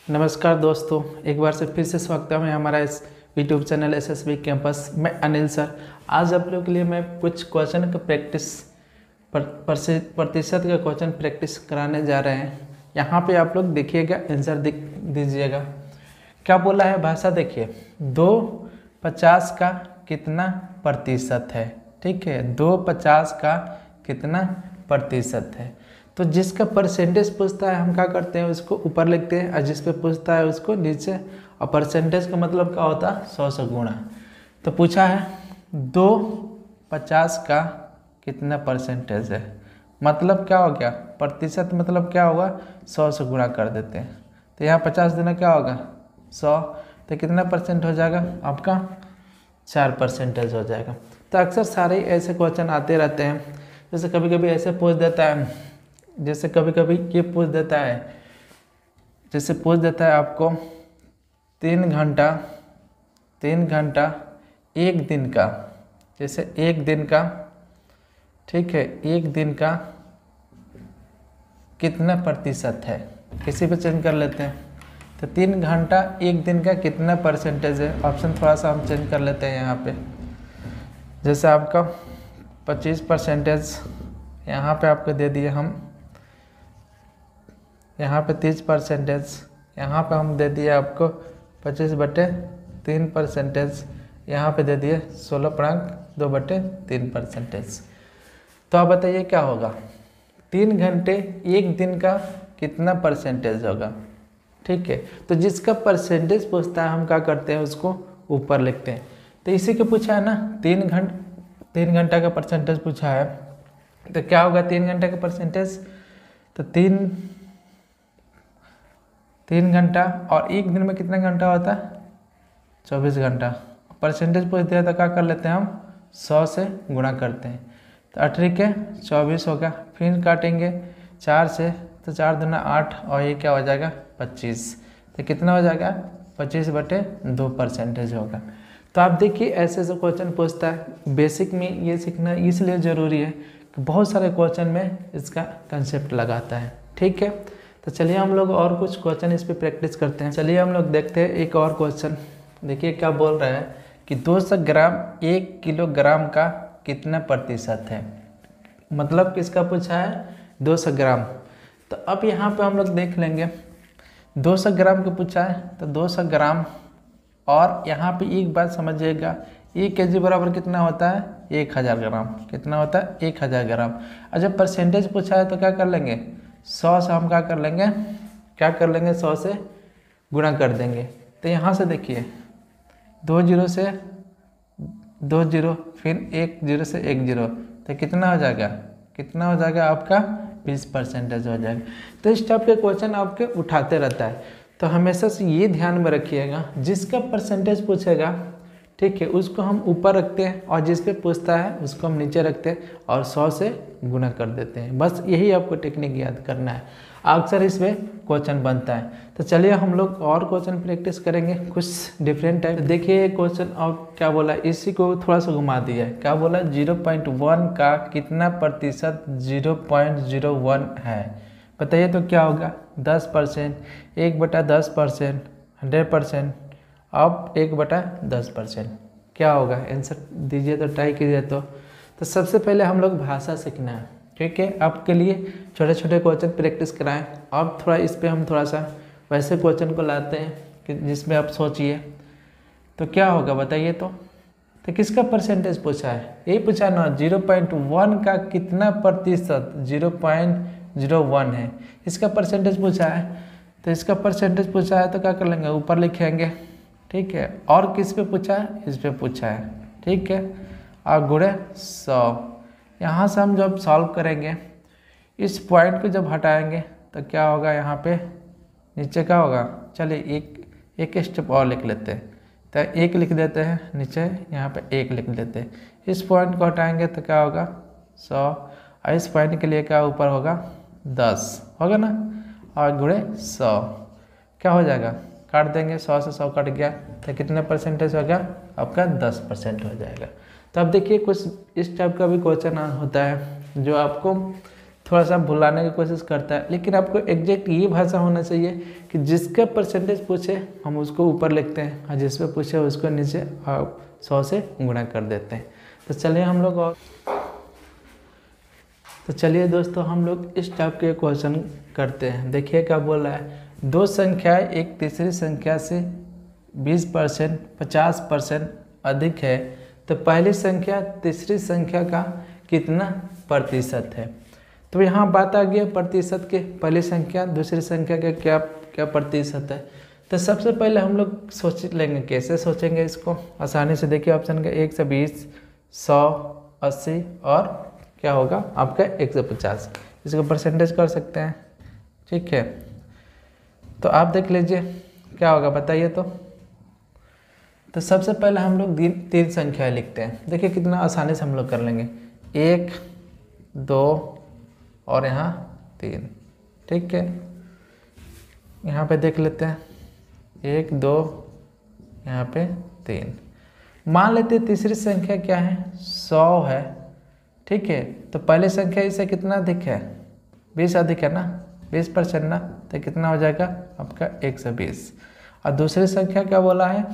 नमस्कार दोस्तों, एक बार से फिर से स्वागत है हमारा इस यूट्यूब चैनल एसएसबी कैंपस। मैं अनिल सर। आज आप लोगों के लिए मैं कुछ क्वेश्चन का प्रैक्टिस प्रतिशत का क्वेश्चन प्रैक्टिस कराने जा रहे हैं। यहाँ पे आप लोग देखिएगा, आंसर दीजिएगा। क्या बोला है भाषा, देखिए 250 का कितना प्रतिशत है। ठीक है, 250 का कितना प्रतिशत है। तो जिसका परसेंटेज पूछता है हम क्या करते हैं, उसको ऊपर लिखते हैं, और जिस पे पूछता है उसको नीचे। और परसेंटेज का मतलब क्या होता है, 100 से गुणा। तो पूछा है 250 का कितना परसेंटेज है, मतलब क्या हो गया, प्रतिशत मतलब क्या होगा, 100 से गुणा कर देते हैं। तो यहाँ 50 देना क्या होगा, 100। तो कितना परसेंट हो जाएगा आपका, 4% हो जाएगा। तो अक्सर सारे ऐसे क्वेश्चन आते रहते हैं। जैसे कभी कभी ऐसे पूछ देता है, जैसे कभी कभी ये पूछ देता है, जैसे पूछ देता है आपको 3 घंटा 1 दिन का, जैसे 1 दिन का, ठीक है, 1 दिन का कितना प्रतिशत है, किसी पे चेंज कर लेते हैं। तो 3 घंटा 1 दिन का कितना परसेंटेज है, ऑप्शन थोड़ा सा हम चेंज कर लेते हैं यहाँ पे। जैसे आपका 25%, यहाँ पे आपको दे दिए हम, यहाँ पे 30%, यहाँ पे हम दे दिए आपको 25/3%, यहाँ पे दे दिए 16.2/3%। तो आप बताइए क्या होगा, 3 घंटे 1 दिन का कितना परसेंटेज होगा। ठीक है, तो जिसका परसेंटेज पूछता है हम क्या करते हैं, उसको ऊपर लिखते हैं। तो इसी के पूछा है ना, 3 घंटा का परसेंटेज पूछा है, तो क्या होगा 3 घंटे का परसेंटेज। तो 3 घंटा, और 1 दिन में कितना घंटा होता है, 24 घंटा। परसेंटेज पूछ दिया तो क्या कर लेते हैं हम, 100 से गुणा करते हैं। तो 18 के 24 होगा, फिर काटेंगे 4 से, तो 4 दूना 8, और ये क्या हो जाएगा 25। तो कितना हो जाएगा 25/2% होगा। तो आप देखिए ऐसे ऐसे क्वेश्चन पूछता है। बेसिक में ये सीखना इसलिए ज़रूरी है कि बहुत सारे क्वेश्चन में इसका कंसेप्ट लगाता है। ठीक है, तो चलिए हम लोग और कुछ क्वेश्चन इस पर प्रैक्टिस करते हैं। चलिए हम लोग देखते हैं एक और क्वेश्चन। देखिए क्या बोल रहा है कि 200 ग्राम 1 किलोग्राम का कितना प्रतिशत है, मतलब किसका पूछा है, 200 ग्राम। तो अब यहाँ पे हम लोग देख लेंगे, 200 ग्राम का पूछा है, तो 200 ग्राम, और यहाँ पे एक बात समझिएगा, 1 kg बराबर कितना होता है, 1000 ग्राम। कितना होता है, 1000 ग्राम। और जब परसेंटेज पूछा है तो क्या कर लेंगे, 100 से हम क्या कर लेंगे, 100 से गुणा कर देंगे। तो यहाँ से देखिए 2 0 से 2 0, फिर 1 0 से 1 0, तो कितना हो जाएगा, आपका 20% हो जाएगा। तो इस टाइप के क्वेश्चन आपके उठाते रहता है। तो हमेशा से ये ध्यान में रखिएगा, जिसका परसेंटेज पूछेगा, ठीक है, उसको हम ऊपर रखते हैं, और जिस पे पूछता है उसको हम नीचे रखते हैं, और 100 से गुणा कर देते हैं। बस यही आपको टेक्निक याद करना है, अक्सर इसमें क्वेश्चन बनता है। तो चलिए हम लोग और क्वेश्चन प्रैक्टिस करेंगे, कुछ डिफरेंट टाइप। देखिए क्वेश्चन और क्या बोला, इसी को थोड़ा सा घुमा दिया है। क्या बोला, 0.1 का कितना प्रतिशत 0.01 है। बताइए तो क्या होगा, 10%, 1/10%, 100%, अब 1/10%। क्या होगा, आंसर दीजिए तो ट्राई कीजिए। तो सबसे पहले हम लोग भाषा सीखना है। ठीक है, आपके लिए छोटे छोटे क्वेश्चन प्रैक्टिस कराएं। अब थोड़ा इस पे हम थोड़ा सा वैसे क्वेश्चन को लाते हैं कि जिसमें आप सोचिए। तो क्या होगा बताइए तो किसका परसेंटेज पूछा है, यही पूछा ना, 0.1 का कितना प्रतिशत 0.01 है, इसका परसेंटेज पूछा है। तो इसका परसेंटेज पूछा है तो क्या कर लेंगे, ऊपर लिखेंगे। ठीक है, और किस पे पूछा है, इस पे पूछा है। ठीक है, और गुणे 100। यहाँ से हम जब सॉल्व करेंगे, इस पॉइंट को जब हटाएंगे तो क्या होगा, यहाँ पे नीचे क्या होगा, चलिए एक स्टेप और लिख लेते हैं। तो 1 लिख देते हैं नीचे, यहाँ पे 1 लिख देते हैं। इस पॉइंट को हटाएंगे तो क्या होगा 100, और इस पॉइंट के लिए क्या ऊपर होगा 10 होगा ना, और गुणे 100 क्या हो जाएगा, काट देंगे, 100 से 100 कट गया, तो कितने परसेंटेज हो गया आपका, 10% हो जाएगा। तो अब देखिए कुछ इस टाइप का भी क्वेश्चन होता है जो आपको थोड़ा सा भुलाने की कोशिश करता है, लेकिन आपको एग्जैक्ट ये भाषा होना चाहिए कि जिसका परसेंटेज पूछे हम उसको ऊपर लिखते हैं और जिस पे पूछे उसको नीचे 100 से गुणा कर देते हैं। तो चलिए हम लोग दोस्तों हम लोग इस टाइप के क्वेश्चन करते हैं। देखिए क्या बोल रहा है, दो संख्या एक तीसरी संख्या से 20% 50% अधिक है तो पहली संख्या तीसरी संख्या का कितना प्रतिशत है। तो यहाँ बात आ गई प्रतिशत के, पहली संख्या दूसरी संख्या का क्या क्या प्रतिशत है। तो सबसे पहले हम लोग सोच लेंगे, कैसे सोचेंगे इसको आसानी से। देखिए ऑप्शन का 1 से 20, 100, 80 और क्या होगा आपका 150, इसको परसेंटेज कर सकते हैं। ठीक है, तो आप देख लीजिए क्या होगा बताइए। तो सबसे पहले हम लोग तीन संख्या लिखते हैं। देखिए कितना आसानी से हम लोग कर लेंगे, 1, 2 और यहाँ 3। ठीक है, यहाँ पे देख लेते हैं 1, 2 यहाँ पे 3। मान लेते हैं तीसरी संख्या क्या है 100 है। ठीक है, तो पहली संख्या इससे कितना अधिक है 20 अधिक है ना, 20% ना, तो कितना हो जाएगा आपका 120। और दूसरी संख्या क्या बोला है,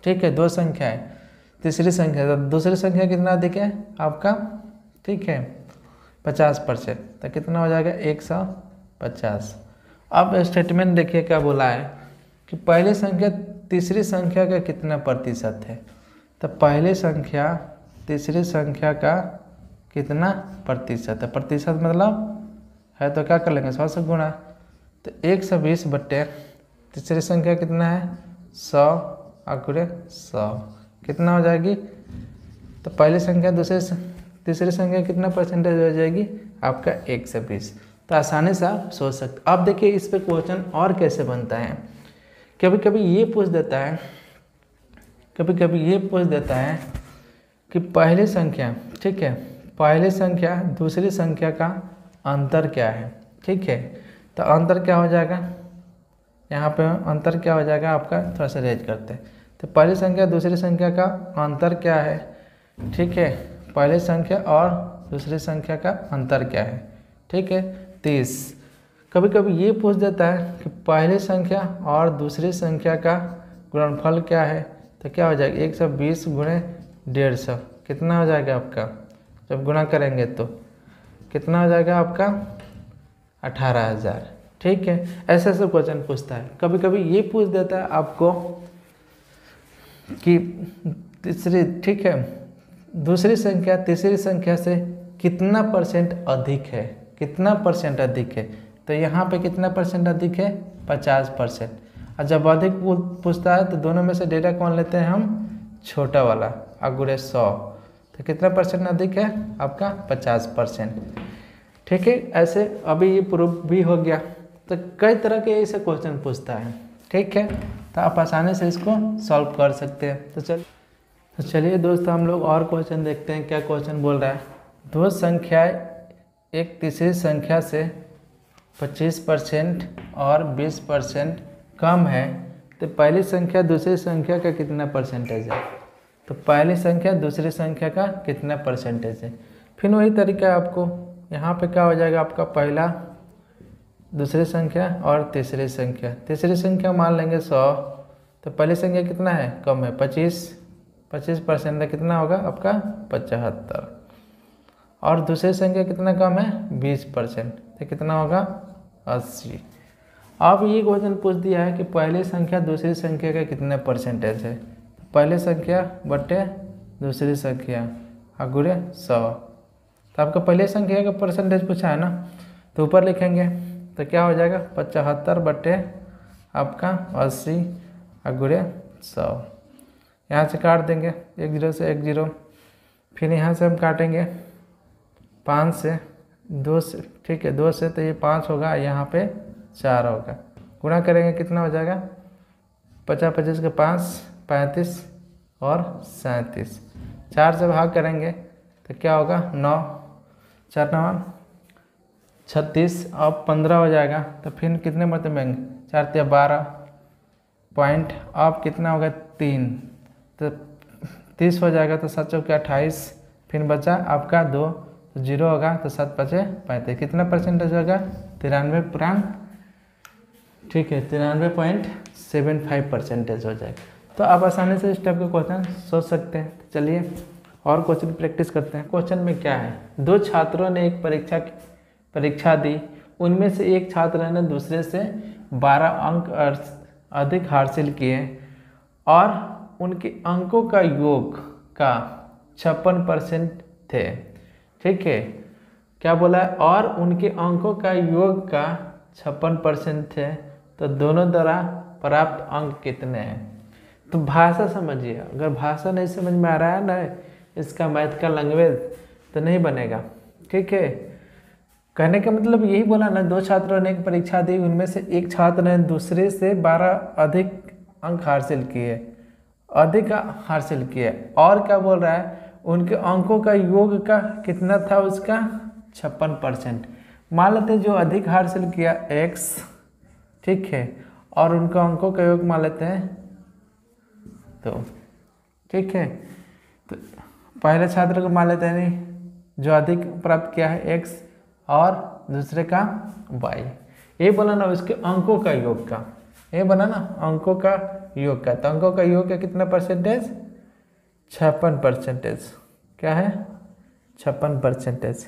ठीक है 2 संख्या है, तीसरी संख्या, तो दूसरी संख्या कितना अधिक है आपका, ठीक है 50%, तो कितना हो जाएगा 150। अब स्टेटमेंट देखिए क्या बोला है कि पहली संख्या तीसरी संख्या का कितना प्रतिशत है। तो पहली संख्या तीसरी संख्या का कितना प्रतिशत है, प्रतिशत मतलब है तो क्या कर लेंगे 100 से गुणा। तो 120 बट्टे तीसरी संख्या कितना है 100 अकुरे 100 कितना हो जाएगी। तो पहली संख्या तीसरी संख्या कितना परसेंटेज हो जाएगी आपका 120। तो आसानी से आप सोच सकते। अब देखिए इस पे क्वेश्चन और कैसे बनता है, कभी कभी ये पूछ देता है कि पहली संख्या, ठीक है पहली संख्या दूसरी संख्या का अंतर क्या है। ठीक है, तो अंतर क्या हो जाएगा, यहाँ पे अंतर क्या हो जाएगा आपका, थोड़ा सा रेज करते हैं। तो पहली संख्या दूसरी संख्या का अंतर क्या है, ठीक है पहली संख्या और दूसरी संख्या का अंतर क्या है, ठीक है 30। कभी कभी ये पूछ देता है कि पहली संख्या और दूसरी संख्या का गुणनफल क्या है। तो क्या हो जाएगा 120 गुणे 150 कितना हो जाएगा आपका, जब गुणा करेंगे तो कितना हो जाएगा आपका 18,000। ठीक है, ऐसे ऐसे क्वेश्चन पूछता है। कभी कभी ये पूछ देता है आपको कि तीसरी, ठीक है दूसरी संख्या तीसरी संख्या से कितना परसेंट अधिक है, कितना परसेंट अधिक है। तो यहाँ पे कितना परसेंट अधिक है 50%। और जब अधिक पूछता है तो दोनों में से डेटा कौन लेते हैं हम, छोटा वाला अगुरे 100। तो कितना परसेंट अधिक है आपका 50%। ठीक है, ऐसे अभी ये प्रूफ भी हो गया। तो कई तरह के ऐसे क्वेश्चन पूछता है। ठीक है, तो आप आसानी से इसको सॉल्व कर सकते हैं। तो चलिए दोस्तों हम लोग और क्वेश्चन देखते हैं क्या क्वेश्चन बोल रहा है। दो संख्याएं एक तीसरी संख्या से 25% और 20% कम है तो पहली संख्या दूसरी संख्या का कितना परसेंटेज है। तो पहली संख्या दूसरी संख्या का कितना परसेंटेज है। फिर वही तरीका आपको यहाँ पे क्या हो जाएगा आपका पहला दूसरी संख्या और तीसरी संख्या। तीसरी संख्या मान लेंगे 100, तो पहली संख्या कितना है कम है 25% कितना होगा आपका 75। और दूसरी संख्या कितना कम है 20%, तो कितना होगा 80। अब ये क्वेश्चन पूछ दिया है कि पहली संख्या दूसरी संख्या का कितना परसेंटेज है। पहली संख्या बटे दूसरी संख्या अगुरे 100। तो आपका पहले संख्या का परसेंटेज पूछा है ना, तो ऊपर लिखेंगे तो क्या हो जाएगा 75 बटे आपका 80 अगुरे 100। यहाँ से काट देंगे 1 0 से 1 0। फिर यहाँ से हम काटेंगे 5 से 2 से, ठीक है 2 से, तो ये 5 होगा, यहाँ पे 4 होगा। गुणा करेंगे कितना हो जाएगा 50 25 के 5 35 और 37। 4 से भाग करेंगे तो क्या होगा 9 4 9 36 अब 15 हो जाएगा। तो फिर कितने मतलब बनेंगे 4 3 12 पॉइंट, अब कितना होगा 3, तो 30 हो जाएगा। तो 7 चौके 28, फिर बचा आपका 2, तो तो 0 होगा, तो 7 5 35, कितना परसेंटेज होगा? 93, ठीक है, 93.75% हो जाएगा। तो आप आसानी से इस टाइप के क्वेश्चन सोच सकते हैं। तो चलिए और क्वेश्चन प्रैक्टिस करते हैं। क्वेश्चन में क्या है, 2 छात्रों ने एक परीक्षा दी, उनमें से एक छात्र ने दूसरे से 12 अंक अधिक हासिल किए और उनके अंकों का योग का 56% थे। ठीक है, क्या बोला है? और उनके अंकों का योग का 56% थे, तो दोनों द्वारा प्राप्त अंक कितने हैं? तो भाषा समझिए, अगर भाषा नहीं समझ में आ रहा है ना इसका मैथ का लैंग्वेज, तो नहीं बनेगा। ठीक है, कहने का मतलब यही बोला ना, 2 छात्रों ने एक परीक्षा दी, उनमें से एक छात्र ने दूसरे से 12 अधिक अंक हासिल किए, और क्या बोल रहा है? उनके अंकों का योग का कितना था? उसका 56%। मान लेते हैं जो अधिक हासिल किया x, ठीक है, और उनका अंकों का योग मान लेते हैं, तो ठीक है, तो पहले छात्र को मान लेते हैं नहीं, जो अधिक प्राप्त किया है x और दूसरे का y। ये बोला ना उसके अंकों का योग का, ये बना ना अंकों का योग का, तो अंकों का योग का कितना परसेंटेज? 56%। क्या है? 56%।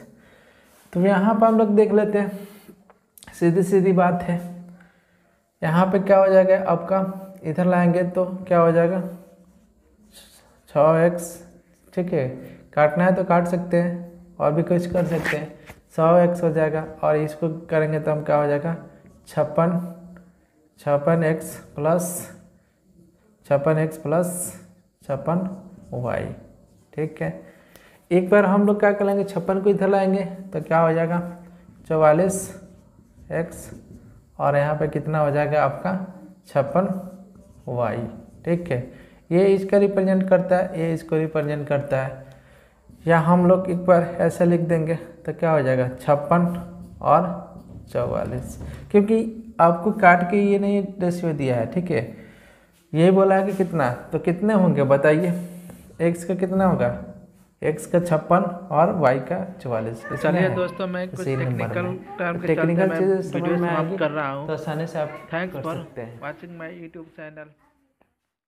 तो यहाँ पर हम लोग देख लेते हैं, सीधी सीधी बात है। यहाँ पे क्या हो जाएगा आपका? इधर लाएंगे तो क्या हो जाएगा? 6x, ठीक है, काटना है तो काट सकते हैं और भी कुछ कर सकते हैं, 100x हो जाएगा, और इसको करेंगे तो हम क्या हो जाएगा? 56x plus 56y। ठीक है, एक बार हम लोग क्या करेंगे, 56 को इधर लाएंगे तो क्या हो जाएगा? 44x, और यहाँ पे कितना हो जाएगा आपका? 56y। ठीक है, ये इसका रिप्रेजेंट करता है, ये इसको रिप्रेजेंट करता है। या हम लोग एक बार ऐसे लिख देंगे तो क्या हो जाएगा? 56 और 44, क्योंकि आपको काट के ये नहीं रेशियो दिया है। ठीक है, यही बोला है कि कितना, तो कितने होंगे बताइए? x का कितना होगा? x का 56 और y का 44। चलिए दोस्तों, मैं कुछ टेक्निकल टर्म के चलते मैं वीडियो समाप्त कर रहा हूँ। तो आसानी से आप थैंक्स कर फॉर सकते हैं। Watching my YouTube channel.